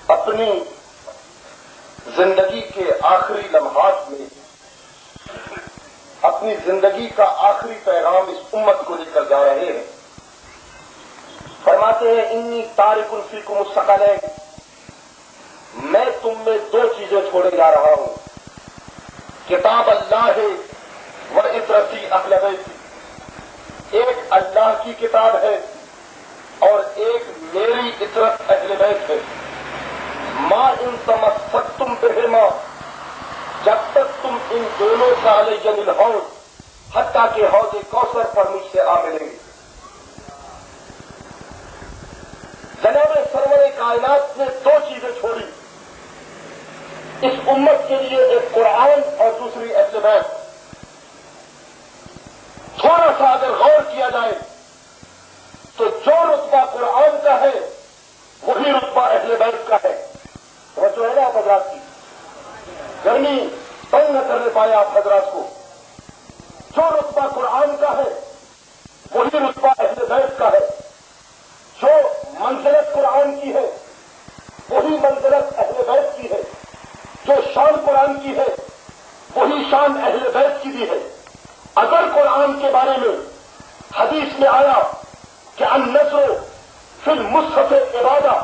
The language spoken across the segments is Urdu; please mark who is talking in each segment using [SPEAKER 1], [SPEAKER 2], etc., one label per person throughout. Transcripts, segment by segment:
[SPEAKER 1] اپنی زندگی کے آخری لمحات میں اپنی زندگی کا آخری پیغام اس امت کو لے کر جا رہے ہیں. فرماتے ہیں انی تارک فیکم الثقلین، میں تم میں دو چیزیں چھوڑے جا رہا ہوں، کتاب اللہ و عطرتی اہل بیت، ایک اللہ کی کتاب ہے اور ایک میری عطرت اہل بیت ہے. ما ان تمسکتم بہما، جب تک تم ان دونوں کا علیہ الحوض، حتیٰ کہ حوض کوثر پر مجھ سے آ ملیں گے. جناب سرور کائنات نے دو چیزیں چھوڑی اس امت کے لیے، ایک قرآن اور دوسری اہل بیت. تھوڑا سا اگر غور کیا جائے تو جو رتبہ قرآن کا ہے وہی رتبہ اہل بیت کا ہے. وہ جو ہے نا آپ حضرات کی گرمی تنگ نہ کرنے پائے آپ حضرات کو، جو رتبہ قرآن کا ہے وہی رتبہ اہل بیت کا ہے. جو منزلت قرآن کی ہے وہی منزلت اہل بیت کی ہے، جو شان قرآن کی ہے وہی شان اہل بیت کی بھی ہے. اگر قرآن کے بارے میں حدیث میں آیا کہ النظر فی المصحف عبادہ،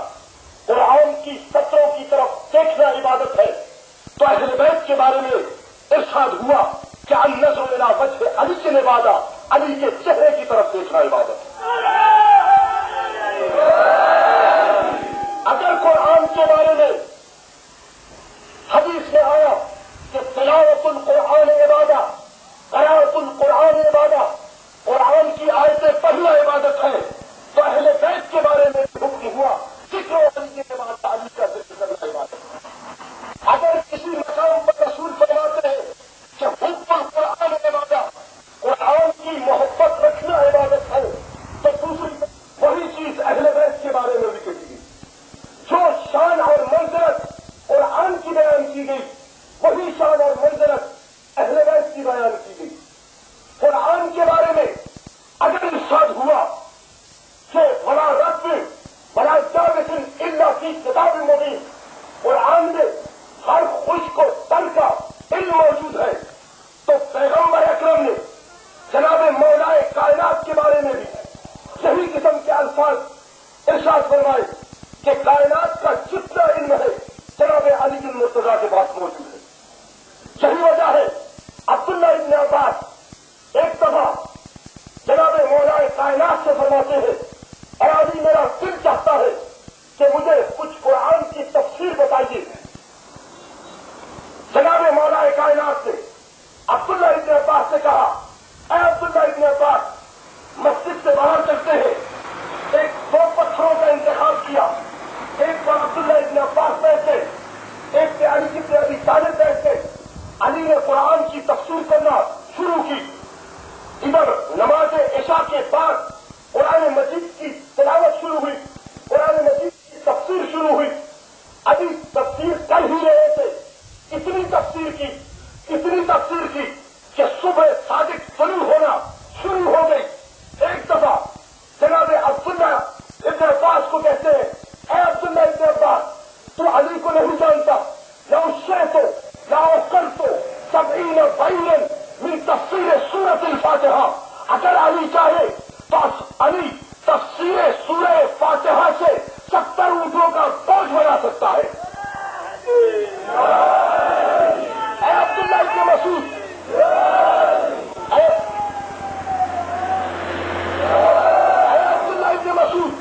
[SPEAKER 1] قرآن کی سطروں کی طرف دیکھنا عبادت ہے، تو اہل بیت کے بارے میں ارشاد ہوا کہ النظر الی وجہ علی عبادہ، علی کے چہرے کی طرف دیکھنا عبادت ہے. اگر قرآن کے بارے میں حدیث میں آیا کہ تلاوت القرآن عبادہ، قراءت القرآن عبادہ، قرآن کی آیتیں پڑھنا عبادت ہے، تو اہل بیت کے بارے میں حکم ہوا ذکر علی کے بعد علی کا ذکر کرنا عبادت ہے. اگر کسی مقام پر رسول فرماتے ہیں کہ حب القرآن عبادہ، قرآن کی محبت رکھنا عبادت ہے، تو دوسری وہی چیز اہل بیت کے بارے میں بھی کہی گئی. جو شان اور منزلت قرآن کی بیان کی گئی وہی شان اور منزلت اہل بیت کی بیان کی گئی. قرآن کے بارے میں اگر ارشاد ہوا کہ ولا رب ولا جابس الا فی کتاب مبین، قرآن میں ہر خشک و تر کا علم موجود ہے، تو پیغمبر اکرم نے جناب مولا کائنات کے بارے میں بھی یہی قسم کے الفاظ ارشاد فرمائے کہ کائنات کا جتنا علم ہے جناب علی المرتضیٰ کے پاس موجود ہے. یہی وجہ ہے عبداللہ ابن عباس ایک دفعہ جناب مولا کائنات سے فرماتے ہیں اور علی میرا دل چاہتا ہے کہ مجھے کچھ قرآن کی تفسیر بتائیے. جناب مولا کائنات نے عبداللہ ابن عباس سے کہا اے عبداللہ ابن عباس، مسجد سے باہر چلتے ہیں. ایک دو پتھروں کا انتخاب کیا، ایک پر عبداللہ ابن عباس بیٹھے، ایک پہ علی ابن ابی طالب بیٹھے. علی نے قرآن کی تفسیر کرنا شروع کی. ادھر نماز عشاء کے بعد قرآن مجید کی تلاوت شروع ہوئی، قرآن مجید کی تفسیر شروع ہوئی. علی تفسیر کر ہی رہے تھے، اتنی تفسیر کی کہ صبح صادق طلوع ہونا شروع ہو گئی. ایک دفعہ جناب عبداللہ ابن عباس کو کہتے ہیں اے عبداللہ ابن عباس، تو علی کو نہیں جانتا؟ لو شئت لا اکرت 70 بعیرا من تفسیر سورۃ الفاتحہ، اگر علی چاہے تو علی تفسیر سورہ فاتحہ سے 70 اونٹوں کا بوجھ بنا سکتا ہے. اے عبداللہ ابن مسعود، اے عبداللہ ابن مسعود،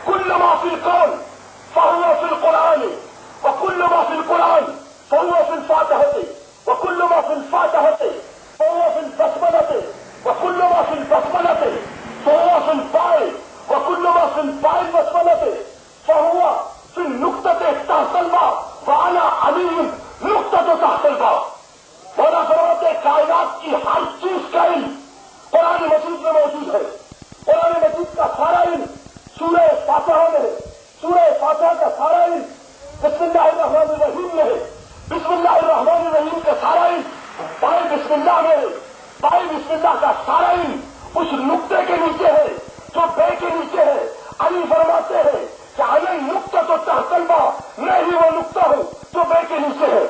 [SPEAKER 1] کل ما فی القرآن فهو فی القرآن وکل ما فی القرآن فهو فی الفاتحة وکل ما فی الفاتحة فهو فی البسملة وکل ما فی البسملة فهو فی الفاء وکل ما فی الفاء البسملة فهو فی النقطة تحت الباء وانا علی نقطة تحت الباء. مولا فرماتے کائنات کی ہر چیز کا علم قرآن مجید میں موجود ہے. قرآن مجید کا سارا علم سورہ فاتحہ میں ہے، سورہ فاتحہ کا سارا علم بسم اللہ الرحمن الرحیم میں ہے، بسم اللہ الرحمن الرحیم کا سارا علم بائیں بسم اللہ میں ہے، بائیں بسم اللہ کا سارا علم اس نقطے کے نیچے ہے جو بے کے نیچے ہے. علی فرماتے ہیں کہ علی نقطہ تو تحت الباء میں ہی وہ نقطہ ہوں جو بے کے نیچے ہے.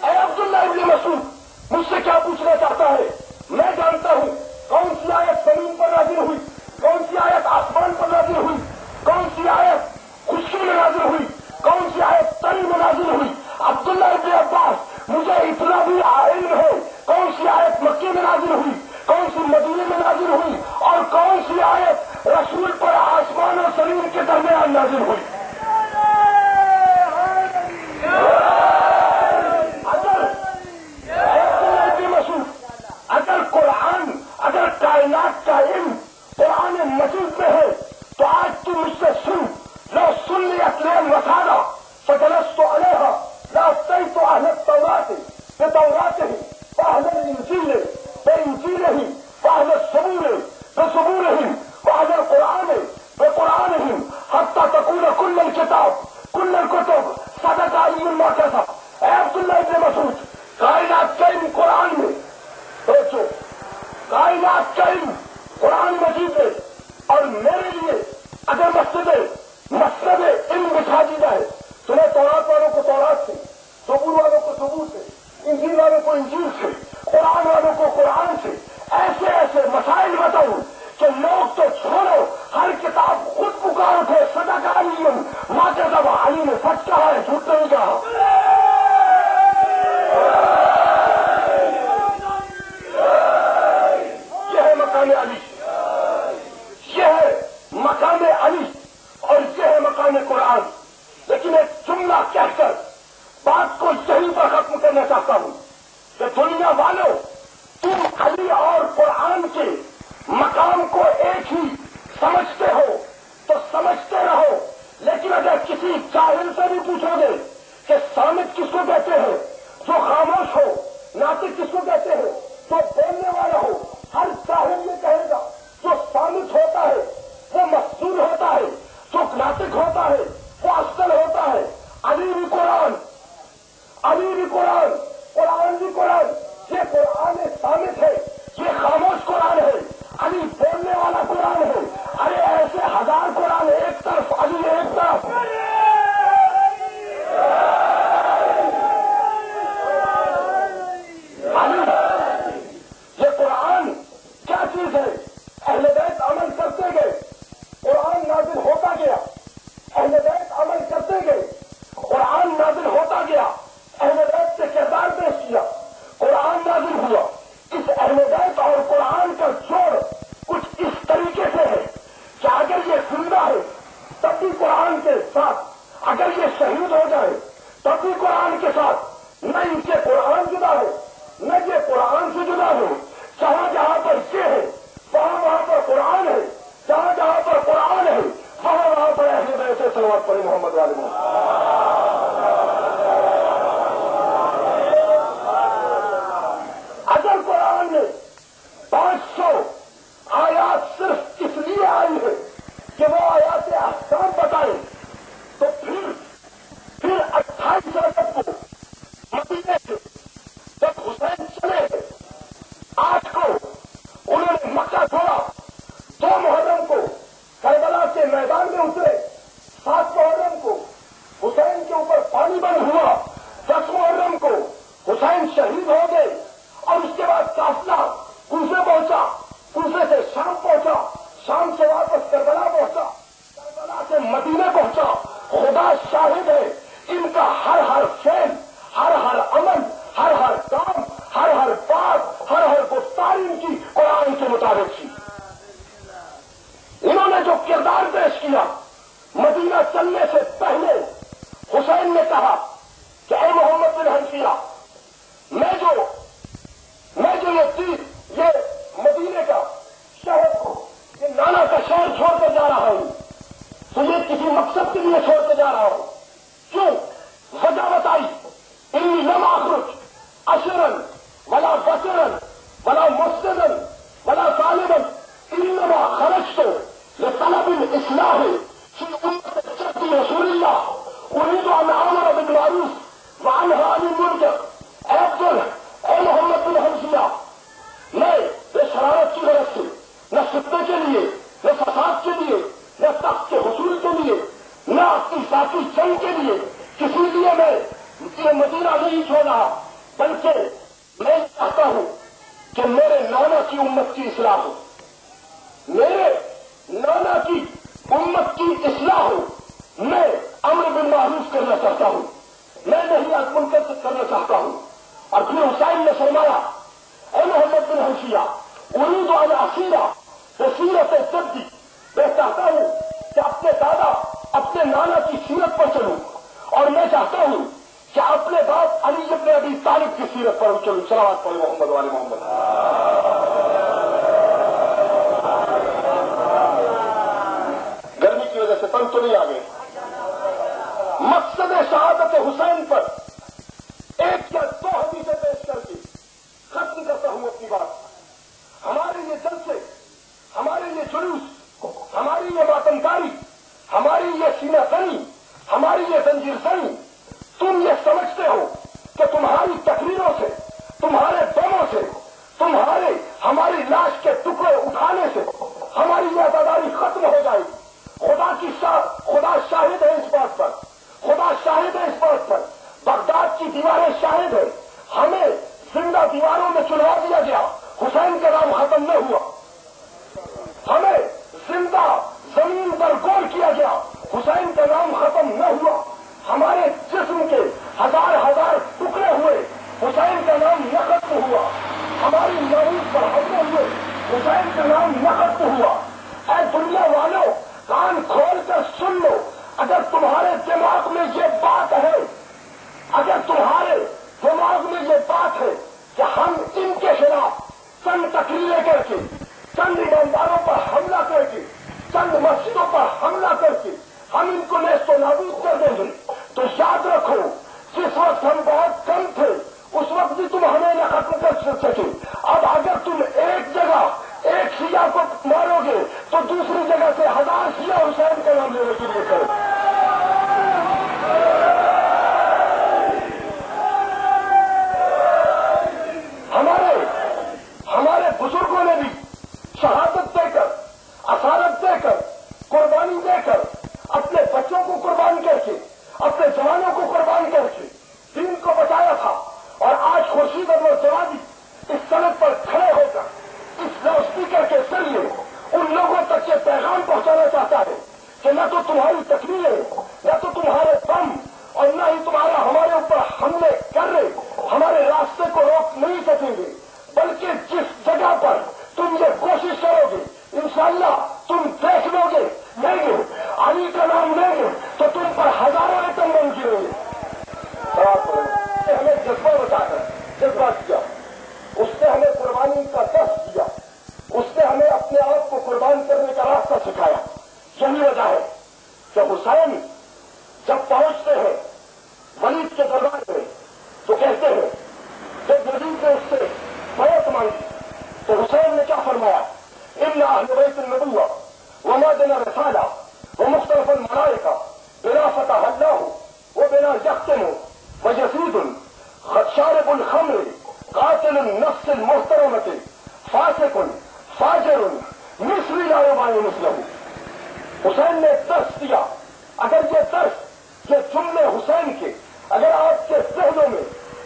[SPEAKER 1] اے عبداللہ ابن مسعود مجھ سے کیا پوچھنا چاہتا ہے؟ میں جانتا ہوں کون سی آیت زمین پر نازل ہوئی, کون سی آیت آسمان پر نازل ہوئی, کون سی آیت خشکی میں نازل ہوئی, کون سی آیت تری میں نازل ہوئی. عبداللہ ابن عباس مجھے اتنا بھی علم ہے کون سی آیت مکے میں نازل ہوئی, کون سی مدینے میں نازل ہوئی, اور کون سی آیت رسول پر آسمان اور زمین کے درمیان نازل ہوئی. اگر قرآن, اگر کائنات کا علم قرآن مجید میں ہے تو آج تم مجھ سے سن. لو سنیت لین وسادہ فجلست علیہا لافتیت اہل التوراۃ بتوراتہم واہل الانجیل بانجیلہم واہل الزبور بزبورہم واہل القرآن بقرآنہم حتی تکون کل الکتاب کل الکتب صدق علی ما کذب. اے عبداللہ ابن مسعود, کائنات کا علم قرآن میں, سوچو کائنات کا علم قرآن مجید ہے, اور میرے لیے اگر مسند علم بٹھا دی جائے, تمہیں تورات والوں کو تورات سے, زبور والوں کو زبور سے, انجیل والوں کو انجیل سے, قرآن والوں کو قرآن سے, ایسے ایسے مسائل بتاؤں کہ لوگ تو چھوڑو, ہر کتاب خود پکار اٹھے صدق علی ما کذب. علی نے سچ کہا ہے, جھوٹ نہیں کہا. یہ ہے مقام علی, یہ ہے مقام علی, اور یہ ہے مقام قرآن. لیکن ایک جملہ کہہ کر بات کو یہیں پر ختم کرنا چاہتا ہوں کہ دنیا والوں, تم علی اور قرآن کے مقام کو ایک ہی سمجھتے ہو تو سمجھتے رہو, لیکن اگر کسی جاہل سے بھی پوچھو گے کہ صامت کس کو کہتے ہیں, جو خاموش ہو, ناطق کس کو کہتے ہیں, جو بولنے والا ہو, ہر جاہل یہ کہے گا جو صامت ہوتا ہے وہ مستور ہوتا ہے, جو ناطق ہوتا ہے وہ افضل ہوتا ہے. علی بھی قرآن, علی بھی قرآن, قرآن بھی قرآن. یہ قرآن صامت ہے, یہ خاموش قرآن ہے, علی بولنے والا قرآن ہے. ارے ایسے ہزار قرآن ایک طرف, علی ایک طرف. علی, یہ قرآن کیا چیز ہے؟ اہل بیت عمل کرتے گئے, قرآن نازل ہوتا گیا. اہل بیت عمل کرتے گئے, قرآن نازل ہوتا گیا. اہل بیت سے کردار پیش کیا, قرآن نازل ہوا. اس اہل بیت اور قرآن کا جوڑ کچھ اس طریقے سے ہے کہ اگر یہ زندہ ہے تب بھی قرآن کے ساتھ, اگر یہ شہید ہو جائے تب بھی قرآن کے ساتھ. نہ ان سے قرآن جدا ہو, نہ یہ قرآن سے جدا ہو. جہاں جہاں پر یہ ہے وہاں وہاں پر قرآن ہے, جہاں جہاں پر قرآن ہے وہاں وہاں پر اہل بیت سے صلوات پڑھیں محمد والے محمد. اگر قرآن میں 500 آیات صرف اس لیے آئی ہے کہ وہ آیات احکام بتائیں, تو پھر 28 رجب کو مدینے سے جب حسین چلے 8 کو انہوں نے مکہ چھوڑا, 2 محرم کو کربلا کے میدان میں اترے, 7 محرم کو حسین کے اوپر پانی بند ہوا, 10 محرم کو حسین شہید ہو گئے, اور اس کے بعد قافلہ کوفے پہنچا, کوفے سے شام پہنچا, شام سے واپس کربلا پہنچا, کربلا سے مدینے پہنچا. خدا شاہد ہے, ان کا ہر ہر فعل, ہر ہر عمل, ہر ہر کام, ہر ہر بات, ہر ہر گفتار ان کی قرآن کے مطابق تھی. انہوں نے جو کردار پیش کیا, مدینہ چلنے سے پہلے حسین نے کہا کہ اے محمد بن حنفیہ, میں جو یہ مدینے کا شہر کو, یہ نانا کا شہر چھوڑ کر جا رہا ہوں, تو یہ کسی مقصد کے لیے چھوڑ کر جا رہا ہوں. کیوں؟ وجہ بتائی, انی لم اخرج عشرا ولا بشرا ولا مفسدا ولا طالبا انما خرجت لطلب الاصلاح في امة جد رسول الله اريد ان امر بالمعروف وانهى عن المنكر. اے محمد بن حنفیہ, میں اس شرارت کی غرض سے, نہ فتنے کے لیے, نہ فساد کے لیے, باقی جنگ کے لیے کسی لیے میں یہ مدینہ نہیں چھوڑا، بلکہ میں چاہتا ہوں کہ میرے نانا کی امت کی اصلاح ہو، میرے نانا کی امت کی اصلاح ہو۔ میں امر بالمعروف کرنا چاہتا ہوں، میں نہی منکر کرنا چاہتا ہوں۔ اور پھر حسین نے فرمایا، اے محمد بن حنفیہ، اريد ان اسیر بسیرت جدی، میں چاہتا ہوں کہ اپنے دادا اپنے نانا کی سیرت پر چلوں، اور میں چاہتا ہوں کہ اپنے باپ علی ابن ابی طالب کی سیرت پر چلوں۔ صلوات پڑھیں محمد وعلی محمد۔ گرمی کی وجہ سے تنگ تو نہیں آ گئے۔ مقصد شہادت حسین پر ایک یا دو حدیثیں پیش کر کے ختم کرتا ہوں اپنی بات۔ ہمارے یہ جلسے، ہمارے یہ جلوس، ہماری یہ ماتمکاری، ہماری یہ سینہ زنی، ہماری یہ زنجیر زنی، تم یہ سمجھتے ہو کہ تمہاری تقریروں سے، تمہارے دموں سے، تمہارے ہماری لاش کے ٹکڑے اٹھانے سے ہماری یہ عزاداری ختم ہو جائے گی۔ خدا شاہد ہے اس بات پر، خدا شاہد ہے اس بات پر، بغداد کی دیواریں شاہد ہے، ہمیں زندہ دیواروں میں چنوا دیا گیا، حسین کا نام ختم نہ ہوا۔ ہمیں زندہ زمین پر گول کیا گیا، حسین کا نام ختم نہ ہوا۔ ہمارے جسم کے ہزار ہزار ٹکڑے ہوئے، حسین کا نام نہ ختم ہوا۔ ہماری ناموس پر حملے ہوئے، حسین کا نام نہ ختم ہوا۔ اے دنیا والوں، کان کھول کر سن لو، اگر تمہارے دماغ میں یہ بات ہے، اگر تمہارے دماغ میں یہ بات ہے کہ ہم ان کے خلاف چند تقریریں کر کے، چند ایمانداروں پر حملہ کر کے، چند مسجدوں پر حملہ کر کے ہم ان کو نیست و نابود کر دیں گے، تو یاد رکھو جس وقت ہم بہت کم تھے اس وقت بھی تم ہمیں نہ ختم کر سکے۔ اب اگر تم ایک جگہ ایک شیعہ کو مارو گے تو دوسری جگہ سے ہزار شیعہ حسین کا نام لینے کے لیے کرو۔ ہمارے بزرگوں نے بھی شہادت دے کر، اسارت دے کر، قربانی دے کر، اپنے بچوں کو قربان کر کے، اپنے جوانوں کو قربان کر کے دین کو بچایا تھا۔ اور آج خورشید انور جوادی اس سڑک پر کھڑے ہو کر اس لاؤڈ اسپیکر کے ذریعے ان لوگوں تک یہ پیغام پہنچانا چاہتا ہے کہ نہ تو تمہاری تقریریں، نہ تو تمہارے بم، اور نہ ہی تمہارا ہمارے اوپر حملے کر رہے ہمارے راستے کو روک نہیں سکیں گے، بلکہ جس جگہ پر تم یہ کوشش کرو گے انشاءاللہ تم دیکھ لو گے، لیں گے علی کا نام لیں گے تو تم پر ہزاروں ایٹم بم گریں گے۔ ہمیں جذبہ بتا کر جذبہ دیا، اس نے ہمیں قربانی کا درس دیا، اس نے ہمیں اپنے آپ کو قربان کرنے کا راستہ سکھایا۔ یہی وجہ ہے کہ حسین جب پہنچتے ہیں ولید کے دربار میں تو کہتے ہیں، جب ولید نے اس سے بیعت مانگی تو حسین نے کیا فرمایا؟ ان اہل بیت النبوہ ومعدن الرسالہ ومختلف الملائکہ بلا فتح اللہ وبلا یختم ویزید شارب الخمر قاتل النفس المحترمۃ فاسق فاجر مثل لا یباع مثلہ۔ حسین نے درس دیا، اگر یہ درس، یہ جملے حسین کے اگر آپ کے ذہنوں میں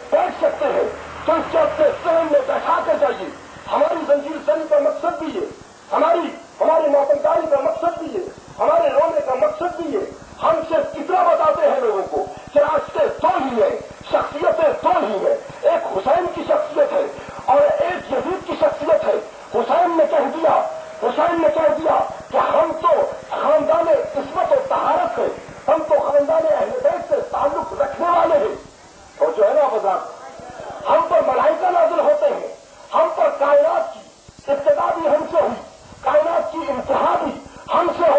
[SPEAKER 1] بیٹھ سکتے ہیں تو اس کے اپنے ذہن میں بیٹھا کر جائیے۔ ہماری زنجیر زنی کا مقصد بھی یہ، ہماری ماتمکاری کا مقصد بھی یہ، ہمارے رونے کا مقصد بھی یہ۔ ہم صرف اتنا بتاتے ہیں لوگوں کو کہ راستے دو ہی ہیں، شخصیتیں دو ہی ہیں، ایک حسین کی شخصیت ہے اور ایک یزید کی شخصیت ہے۔ حسین نے کہہ دیا کہ ہم تو خاندان عصمت و طہارت ہے، ہم تو خاندان اہل بیت سے تعلق رکھنے والے ہیں، اور جو ہے نا بازار ہم پر ملائکہ نازل ہوتے ہیں، ہم پر کائنات کی ابتدا بھی ہم سے ہوئی، کائنات کی انتہا بھی ہم سے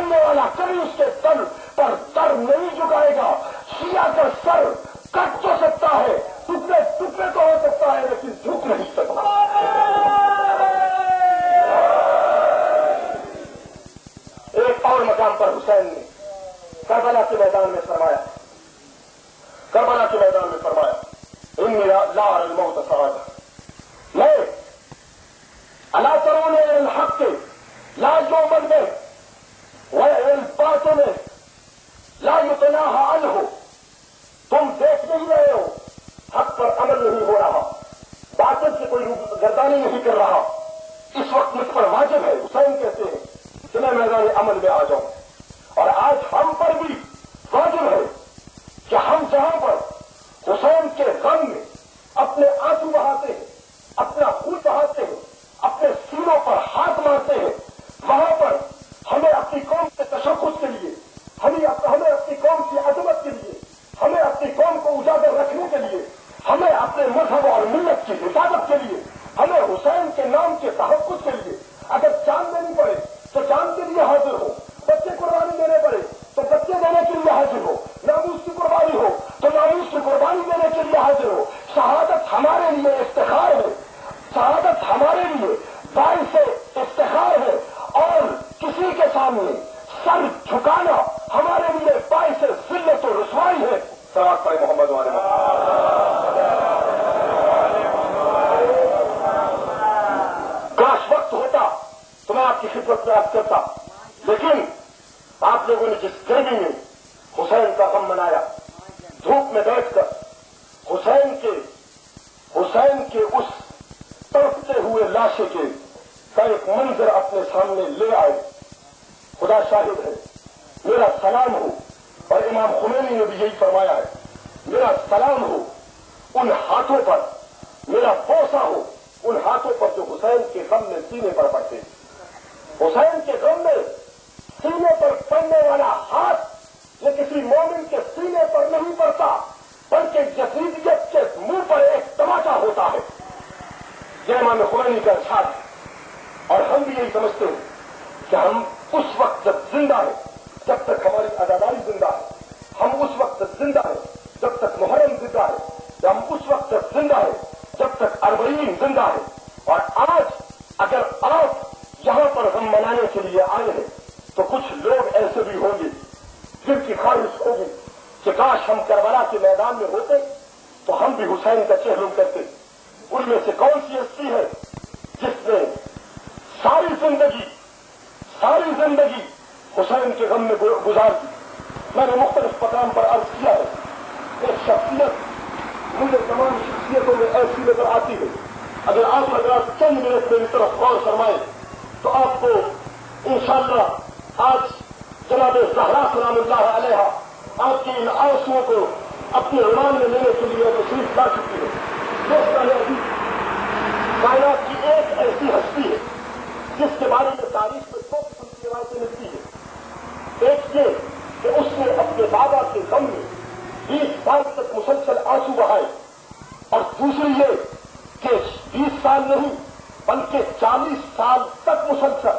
[SPEAKER 1] سامنے والا کبھی اس کے سر پر سر نہیں جھکائے گا. شیعہ کا سر کٹ تو سکتا ہے, ٹکڑے ٹکڑے تو ہو سکتا ہے, لیکن جھک نہیں سکتا. ایک اور مقام پر حسین نے کربلا کے میدان میں فرمایا, کربلا کے میدان میں فرمایا, انی لا ارى الموت سعادہ, میں الا ترون الى الحق لا يؤمن به والى الباطل لا يتناهى عنه. تم دیکھ نہیں رہے ہو, حق پر عمل نہیں ہو رہا, باطل سے کوئی گردانی نہیں کر رہا. اس وقت مجھ پر واجب ہے, حسین کہتے ہیں, کہ میں میدان عمل میں آ جاؤں. اور آج ہم پر بھی واجب ہے کہ ہم جہاں پر حسین کے غم میں اپنے آنسو بہاتے ہیں, اپنا خون بہاتے ہیں, اپنے سینوں پر ہاتھ مارتے ہیں, وہاں پر ہمیں اپنی قوم کے تشخص کے لیے, ہمیں اپنی قوم کی عظمت کے لیے, ہمیں اپنی قوم کو اجاگر رکھنے کے لیے, ہمیں اپنے مذہب اور ملت کی حفاظت کے لیے, ہمیں حسین کے نام کے تحفظ کے لیے اگر جان دینی پڑے تو جان کے لیے حاضر ہو, بچے قربانی دینے پڑے تو بچے دینے کے لیے حاضر ہو, ناموس کی قربانی ہو تو ناموس کی قربانی دینے کے لیے حاضر ہو. شہادت ہمارے لیے افتخار ہے, شہادت ہمارے لیے باعث افتخار ہے, اور کسی کے سامنے سر جھکانا ہمارے لیے باعث ذلت و رسوائی ہے. صلوات پڑھیں محمد والے کاش وقت ہوتا تو میں آپ کی خدمت میں عرض کرتا, لیکن آپ لوگوں نے جس گرمی میں حسین کا غم منایا, دھوپ میں بیٹھ کر حسین کے اس تڑپتے ہوئے لاشے کا ایک منظر اپنے سامنے لے آئے, خدا شاہد ہے, میرا سلام ہو, اور امام خمینی نے بھی یہی فرمایا ہے, میرا سلام ہو ان ہاتھوں پر, میرا بوسہ ہو ان ہاتھوں پر جو حسین کے غم میں سینے پر پڑتے. حسین کے غم میں سینے پر پڑنے والا ہاتھ یہ کسی مومن کے سینے پر نہیں پڑتا, بلکہ یزیدیت کے منہ پر ایک تماچا ہوتا ہے. یہ امام خمینی کا ارشاد ہے, اور ہم بھی یہی سمجھتے ہیں کہ ہم اس وقت جب زندہ ہیں, جب تک ہماری آزاداری زندہ ہے, ہم اس وقت زندہ ہیں جب تک محرم زندہ ہے, ہم اس وقت زندہ ہیں جب تک اربعین زندہ ہے. اور آج اگر آپ یہاں پر غم منانے کے لیے آئے ہیں تو کچھ لوگ ایسے بھی ہوں گے جن کی خواہش ہوگی کہ کاش ہم کربلا کے میدان میں ہوتے تو ہم بھی حسین کا چہلم کرتے. ان میں سے کون سی ہستی ہے جس نے ساری زندگی حسین کے غم میں گزار دی؟ میں نے مختلف مقام پر عرض کیا ہے, ایک شخصیت مجھے تمام شخصیتوں میں ایسی نظر آتی ہے. اگر آپ حضرات چند منٹ میری طرف غور فرمائیں تو آپ کو انشاءاللہ آج جناب زہرا سلام اللہ علیہ آپ کی ان آنسوؤں کو اپنے ایمان میں لینے کے لیے تشریف لا چکی ہے. دوستان عزیز, کائنات کی ایک ایسی ہستی ہے جس کے بارے میں تاریخ میں 2 قسم کی روایتیں ملتی ہیں. ایک یہ کہ اس نے اپنے بابا کے غم میں 20 سال تک مسلسل آنسو بہائے, اور دوسری یہ کہ 20 سال نہیں بلکہ 40 سال تک مسلسل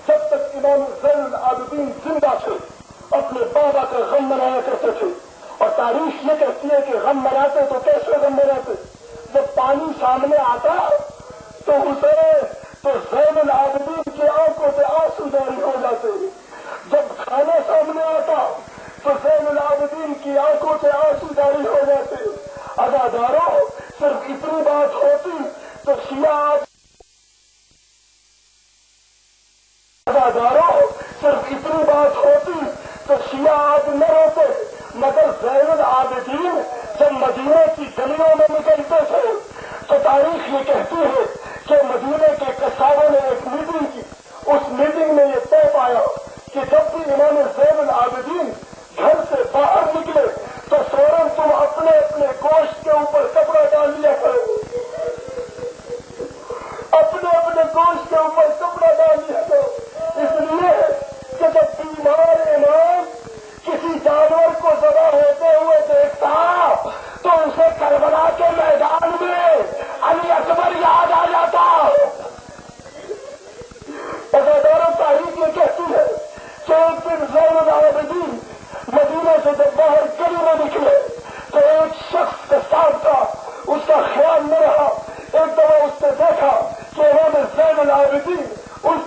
[SPEAKER 1] جب تک امام زین العابدین زندہ تھے اپنے بابا کا غم منایا کرتے تھے. اور تاریخ یہ کہتی ہے کہ غم مناتے تو کیسے غم مناتے؟ جب پانی سامنے آتا تو زین العابدین کی آنکھوں سے آنسو جاری ہو جاتے, جب کھانا سامنے آتا تو زین العابدین کی آنکھوں سے آنسو جاری ہو جاتے. عزاداروں, صرف اتنی بات ہوتی تو شیعہ صرف اتنی بات ہوتی تو شیعہ آج نہ روتے, مگر زین العابدین جب مدینے کی گلیوں میں نکلتے تھے تو تاریخ یہ کہتی ہے کہ مدینے کے قصابوں نے ایک میٹنگ کی. اس میٹنگ میں یہ طے پایا کہ جب بھی امام زین العابدین گھر سے باہر نکلے تو فوراً تم اپنے اپنے گوشت کے اوپر کپڑا ڈال لیا کرو, اپنے اپنے گوشت کے اوپر کپڑا ڈال لیا کرو. اس لیے کہ جب بیمار امام کسی جانور کو ذبح ہوتے ہوئے دیکھتا تو اسے کربلا کے میدان میں علی اکبر یاد آ جاتا.